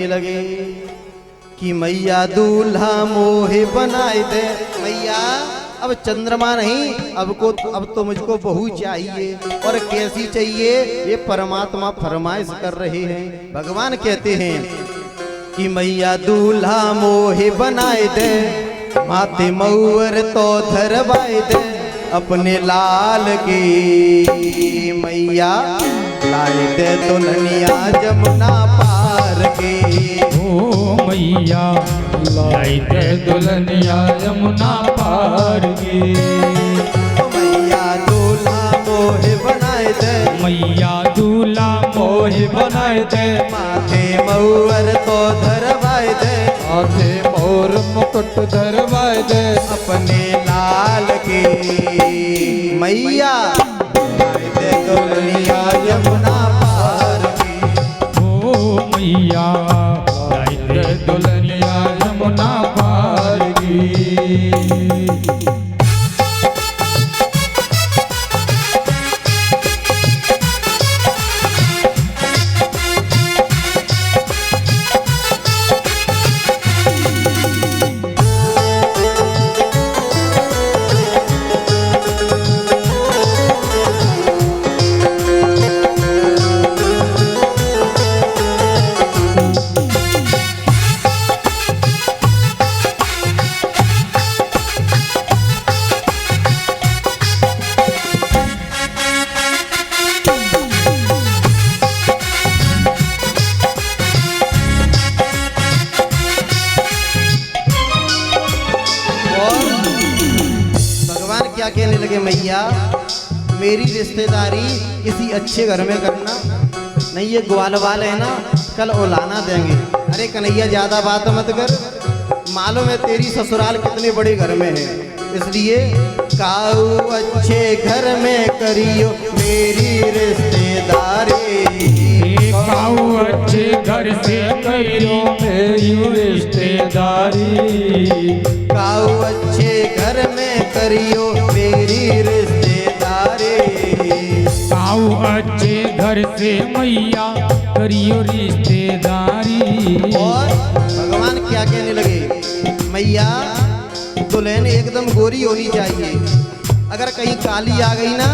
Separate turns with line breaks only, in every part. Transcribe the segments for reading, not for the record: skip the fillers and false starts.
लगे कि मैया दूल्हा मोहे बनाए दे। मैया अब चंद्रमा नहीं, अब तो मुझको बहू चाहिए, और कैसी चाहिए ये परमात्मा फरमाइश कर रहे हैं। भगवान कहते हैं कि मैया दूल्हा मोहे बनाए दे, माथे मऊर तो धरवाए दे, अपने लाल की मैया लाए दे दुल्हनिया जमुना पार के।
ओ मैया लाई दे दुल्हनिया यमुना पार की।
मैया दूल्हा मोहे बनाए दे,
मैया दूल्हा मोहे बनाए दे,
माथे मऊर तो धरवाए दे,
माथे मोर मुकुट धरवाए दे,
अपने लाल की मैया लाए दे दुल्हनिया जमुना पार की।
ओ मैया लाई दे दुल्हनिया यमुना पार की।
क्या कहने लगे, मैया मेरी रिश्तेदारी किसी अच्छे घर में करना नहीं, ये ग्वाल वाले है ना कल औलाना देंगे। अरे कन्हैया ज्यादा बात मत कर, मालूम है तेरी ससुराल कितने बड़े घर में है, इसलिए काऊ अच्छे घर में करियो मेरी रिश्तेदारी।
काऊ अच्छे घर से करियो मेरी रिश्तेदारी,
काऊ अच्छे घर में करियो मेरी रिश्तेदारी।
काऊ अच्छे घर से मैया करियो रिश्तेदारी।
और भगवान क्या कहने लगे, मैया दुल्हन एकदम गोरी होनी चाहिए, अगर कहीं काली आ गई ना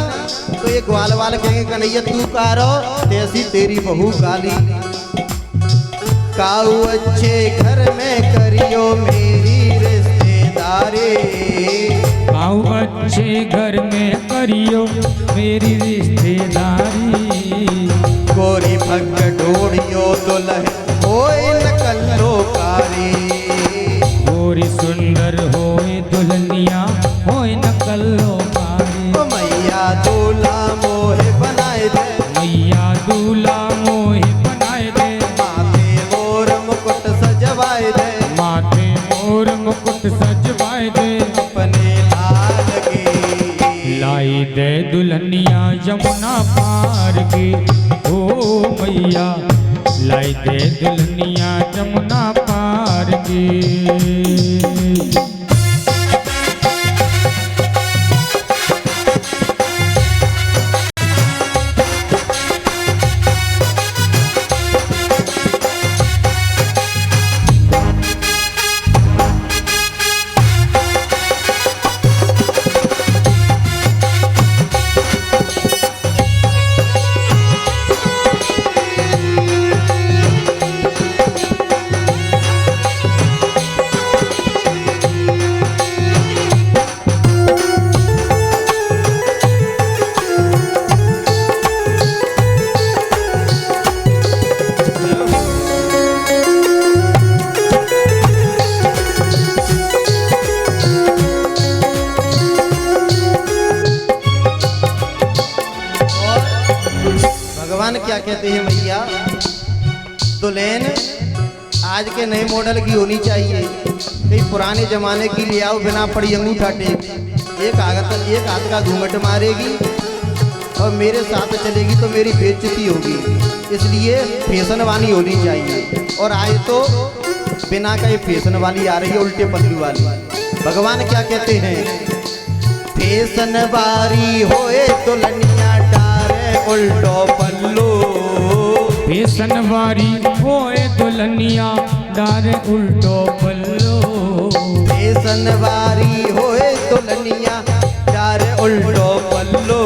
तो ये ग्वाल वाल कहेंगे कन्हैया तू कारो तैसी तेरी बहू काली। काऊ अच्छे घर में करियो मेरी रिश्तेदारी।
काऊ अच्छे घर में करियो मेरी रिश्तेदारी।
गोरी भग ढोड़ियो दुल्हन होए नकलो कारी।
गोरी सुंदर होए दुल्हनिया होए नकलो कारी।
ओ मैया दूल्हा मोहे बनाए दे,
मैया दूल्हा मोहे बनाए दे,
माथे मोर मुकुट सजवाए दे,
माथे मोर मुकुट सजवाए दे,
अपने लाल की
लाई दे दुल्हनिया यमुना पार की। ओ मैया लाई दे दुल्हनिया यमुना पार की।
भगवान क्या कहते हैं, मैया दुल्हन आज के नए मॉडल की होनी चाहिए, कहीं पुराने जमाने की ले आओ बिना पड़ी अंगूठा टेक, एक हाथ का घूंघट मारेगी और मेरे साथ चलेगी तो मेरी बेइज्जती होगी, इसलिए फैशन वाली होनी चाहिए। और आए तो बिना का ये फैशन वाली आ रही है, उल्टे पल्लू वाली। भगवान क्या कहते हैं, फैशन वाली होए दुल्हनिया डारे उल्टो पल्लू।
बेसन वारी होए दुल्हनिया डारे उल्टो पल्लो।
बेसन वारी होए दुल्हनिया डारे उल्टो पल्लो।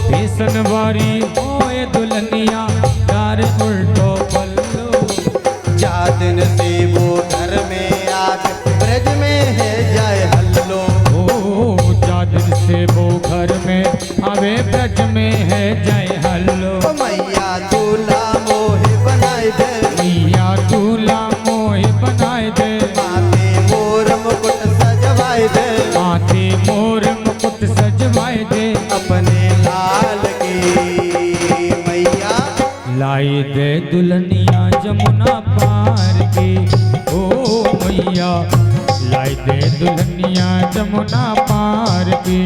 बेसन वारी होए दुल्हनिया डारे उल्टो पल्लो।
जा दिन से वो घर में आके ब्रज में है जाए हल्लो।
ओ जा दिन से वो घर में आवे ब्रज में है जय हल्लो।
ओ मैया दूल्हा मोहे बनाए दे।
मैया दूल्हा मोहे बनाए दे।
माथे मोर मुकुट सजवाए दे।
माथे मोर मुकुट सजवाए दे।
अपने लाल की मैया
लाई दे दुल्हनिया जमुना पार की। ओ मैया लाई दे दुल्हनिया जमुना पार की।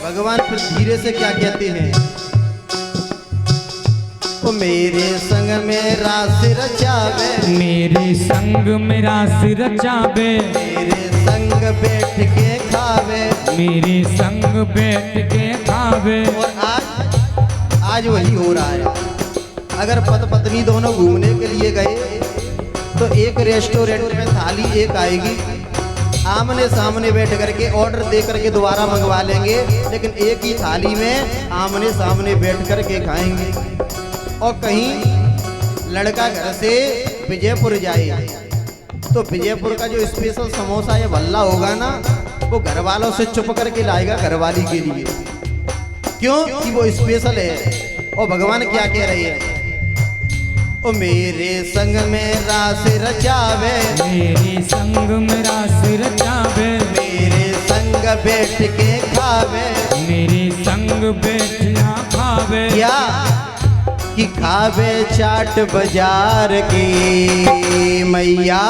भगवान फिर धीरे से क्या कहते हैं? ओ मेरे संग में रास रचावे।
मेरे संग मेरा सिर रचावे।
मेरे संग बैठ के खावे।
मेरे संग बैठ के खावे।
और आज वही हो रहा है। अगर पति पत्नी दोनों घूमने के लिए गए तो एक रेस्टोरेंट में थाली एक आएगी, आमने सामने बैठ करके ऑर्डर दे करके दोबारा मंगवा लेंगे, लेकिन एक ही थाली में आमने सामने बैठ करके खाएंगे। और कहीं लड़का घर से विजयपुर जाए तो विजयपुर का जो स्पेशल समोसा या भल्ला होगा ना, वो घर वालों से चुप करके लाएगा घरवाली के लिए। क्यों कि वो स्पेशल है। और भगवान क्या कह रहे हैं? ओ मेरे संग में रास रचावे।
मेरे संग मेरा सिर रचावे।
मेरे संग बैठ के खावे।
मेरे संग बैठ ना खावे।
क्या कि खावे चाट बाजार की मैया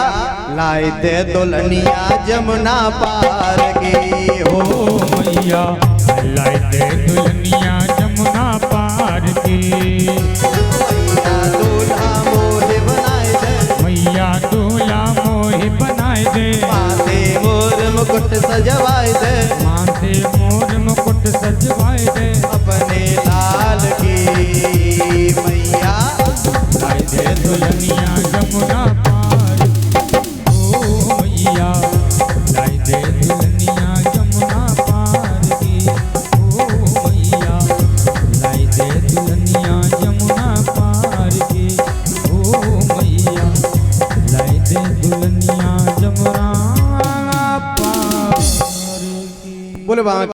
लाए दे दुल्हनिया जमुना पार की। हो
मैया लाई दे दुल्हनिया जमुना पार की।
मैया दूल्हा मोहे बनाए दे।
मैया दूल्हा मोहे बनाए दे।
माथे मोर मुकुट सजवाए दे।
माथे मोर मुकुट सजवाए दे।
अपने लाल की मैया
लाई दे दुल्हनिया जमुना पार। ओ मैया लाई दे दुल्हनिया जमुना पार की। ओ मैया लाई दे दुल्हनिया जमुना पार की। ओ मैया लाई दे दुल्हनिया जमुना पार की।
बोले बाबा।